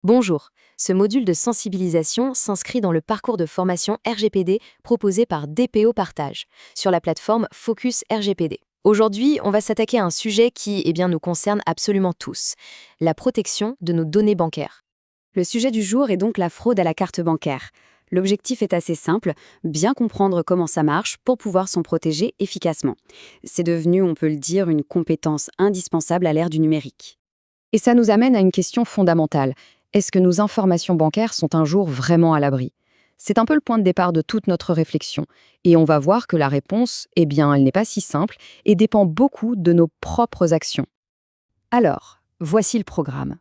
Bonjour, ce module de sensibilisation s'inscrit dans le parcours de formation RGPD proposé par DPO Partage sur la plateforme Focus RGPD. Aujourd'hui, on va s'attaquer à un sujet qui nous concerne absolument tous, la protection de nos données bancaires. Le sujet du jour est donc la fraude à la carte bancaire. L'objectif est assez simple, bien comprendre comment ça marche pour pouvoir s'en protéger efficacement. C'est devenu, on peut le dire, une compétence indispensable à l'ère du numérique. Et ça nous amène à une question fondamentale. Est-ce que nos informations bancaires sont un jour vraiment à l'abri? C'est un peu le point de départ de toute notre réflexion. Et on va voir que la réponse, elle n'est pas si simple et dépend beaucoup de nos propres actions. Alors, voici le programme.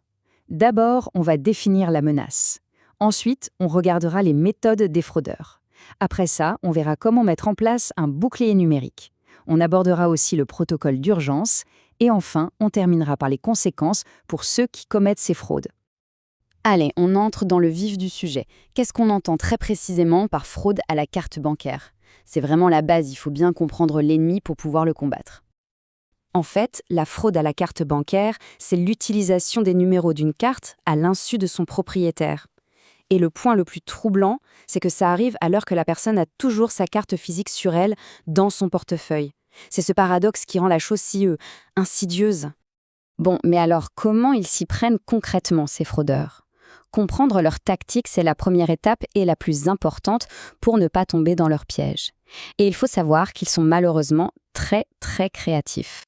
D'abord, on va définir la menace. Ensuite, on regardera les méthodes des fraudeurs. Après ça, on verra comment mettre en place un bouclier numérique. On abordera aussi le protocole d'urgence. Et enfin, on terminera par les conséquences pour ceux qui commettent ces fraudes. Allez, on entre dans le vif du sujet. Qu'est-ce qu'on entend très précisément par fraude à la carte bancaire? C'est vraiment la base, il faut bien comprendre l'ennemi pour pouvoir le combattre. En fait, la fraude à la carte bancaire, c'est l'utilisation des numéros d'une carte à l'insu de son propriétaire. Et le point le plus troublant, c'est que ça arrive alors que la personne a toujours sa carte physique sur elle, dans son portefeuille. C'est ce paradoxe qui rend la chose si insidieuse. Bon, mais alors comment ils s'y prennent concrètement, ces fraudeurs? Comprendre leur tactique, c'est la première étape et la plus importante pour ne pas tomber dans leur piège. Et il faut savoir qu'ils sont malheureusement très, très créatifs.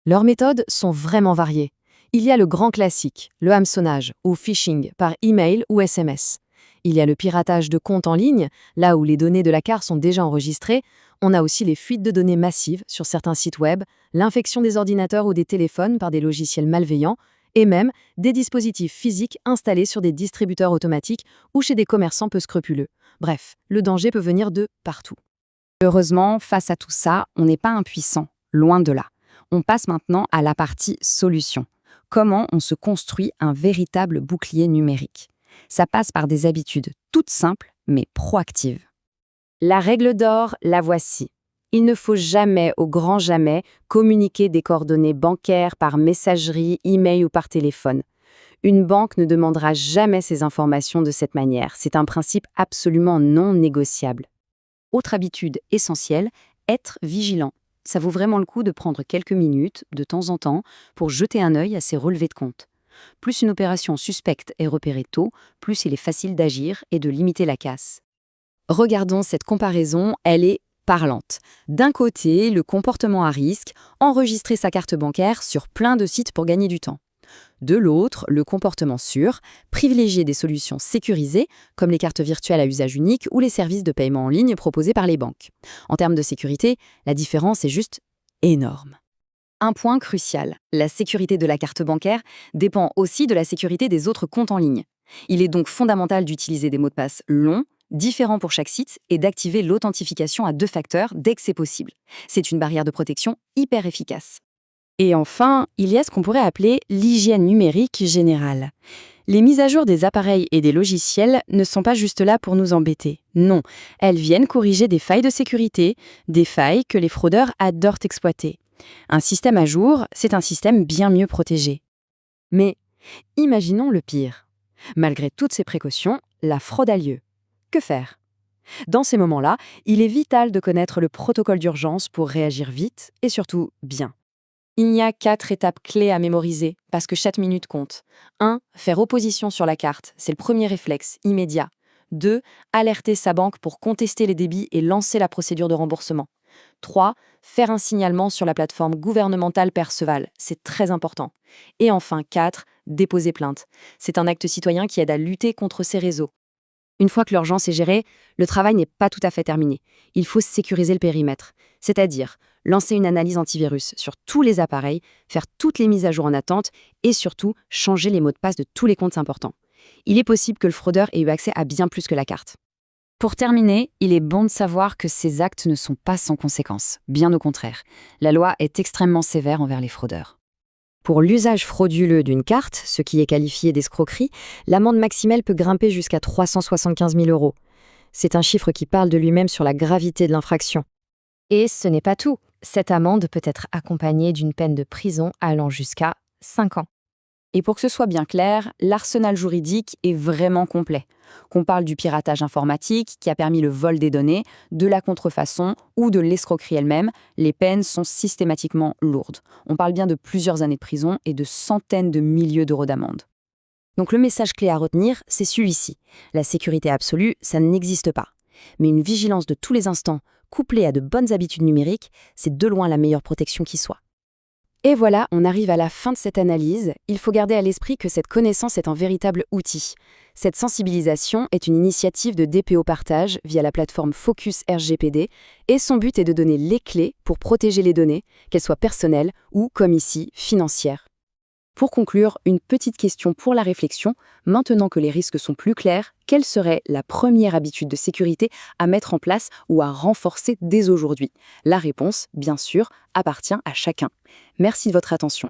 Leurs méthodes sont vraiment variées. Il y a le grand classique, le hameçonnage ou phishing par email ou SMS. Il y a le piratage de comptes en ligne, là où les données de la carte sont déjà enregistrées. On a aussi les fuites de données massives sur certains sites web, l'infection des ordinateurs ou des téléphones par des logiciels malveillants, et même des dispositifs physiques installés sur des distributeurs automatiques ou chez des commerçants peu scrupuleux. Bref, le danger peut venir de partout. Heureusement, face à tout ça, on n'est pas impuissant, loin de là. On passe maintenant à la partie solution. Comment on se construit un véritable bouclier numérique? Ça passe par des habitudes toutes simples, mais proactives. La règle d'or, la voici. Il ne faut jamais, au grand jamais, communiquer des coordonnées bancaires par messagerie, email ou par téléphone. Une banque ne demandera jamais ces informations de cette manière. C'est un principe absolument non négociable. Autre habitude essentielle, être vigilant. Ça vaut vraiment le coup de prendre quelques minutes, de temps en temps, pour jeter un œil à ces relevés de compte. Plus une opération suspecte est repérée tôt, plus il est facile d'agir et de limiter la casse. Regardons cette comparaison, elle est parlante. D'un côté, le comportement à risque, enregistrer sa carte bancaire sur plein de sites pour gagner du temps. De l'autre, le comportement sûr, privilégier des solutions sécurisées, comme les cartes virtuelles à usage unique ou les services de paiement en ligne proposés par les banques. En termes de sécurité, la différence est juste énorme. Un point crucial, la sécurité de la carte bancaire dépend aussi de la sécurité des autres comptes en ligne. Il est donc fondamental d'utiliser des mots de passe longs, différents pour chaque site, et d'activer l'authentification à 2 facteurs dès que c'est possible. C'est une barrière de protection hyper efficace. Et enfin, il y a ce qu'on pourrait appeler l'hygiène numérique générale. Les mises à jour des appareils et des logiciels ne sont pas juste là pour nous embêter. Non, elles viennent corriger des failles de sécurité, des failles que les fraudeurs adorent exploiter. Un système à jour, c'est un système bien mieux protégé. Mais imaginons le pire. Malgré toutes ces précautions, la fraude a lieu. Que faire? Dans ces moments-là, il est vital de connaître le protocole d'urgence pour réagir vite et surtout bien. Il y a 4 étapes clés à mémoriser, parce que chaque minute compte. 1. Faire opposition sur la carte, c'est le premier réflexe, immédiat. 2. Alerter sa banque pour contester les débits et lancer la procédure de remboursement. 3. Faire un signalement sur la plateforme gouvernementale Perceval, c'est très important. Et enfin 4. Déposer plainte. C'est un acte citoyen qui aide à lutter contre ces réseaux. Une fois que l'urgence est gérée, le travail n'est pas tout à fait terminé. Il faut sécuriser le périmètre, c'est-à-dire lancer une analyse antivirus sur tous les appareils, faire toutes les mises à jour en attente et surtout changer les mots de passe de tous les comptes importants. Il est possible que le fraudeur ait eu accès à bien plus que la carte. Pour terminer, il est bon de savoir que ces actes ne sont pas sans conséquences. Bien au contraire, la loi est extrêmement sévère envers les fraudeurs. Pour l'usage frauduleux d'une carte, ce qui est qualifié d'escroquerie, l'amende maximale peut grimper jusqu'à 375 000 €. C'est un chiffre qui parle de lui-même sur la gravité de l'infraction. Et ce n'est pas tout. Cette amende peut être accompagnée d'une peine de prison allant jusqu'à 5 ans. Et pour que ce soit bien clair, l'arsenal juridique est vraiment complet. Qu'on parle du piratage informatique qui a permis le vol des données, de la contrefaçon ou de l'escroquerie elle-même, les peines sont systématiquement lourdes. On parle bien de plusieurs années de prison et de centaines de milliers d'euros d'amende. Donc le message clé à retenir, c'est celui-ci. La sécurité absolue, ça n'existe pas. Mais une vigilance de tous les instants, couplée à de bonnes habitudes numériques, c'est de loin la meilleure protection qui soit. Et voilà, on arrive à la fin de cette analyse. Il faut garder à l'esprit que cette connaissance est un véritable outil. Cette sensibilisation est une initiative de DPO Partage via la plateforme Focus RGPD et son but est de donner les clés pour protéger les données, qu'elles soient personnelles ou, comme ici, financières. Pour conclure, une petite question pour la réflexion. Maintenant que les risques sont plus clairs, quelle serait la première habitude de sécurité à mettre en place ou à renforcer dès aujourd'hui? La réponse, bien sûr, appartient à chacun. Merci de votre attention.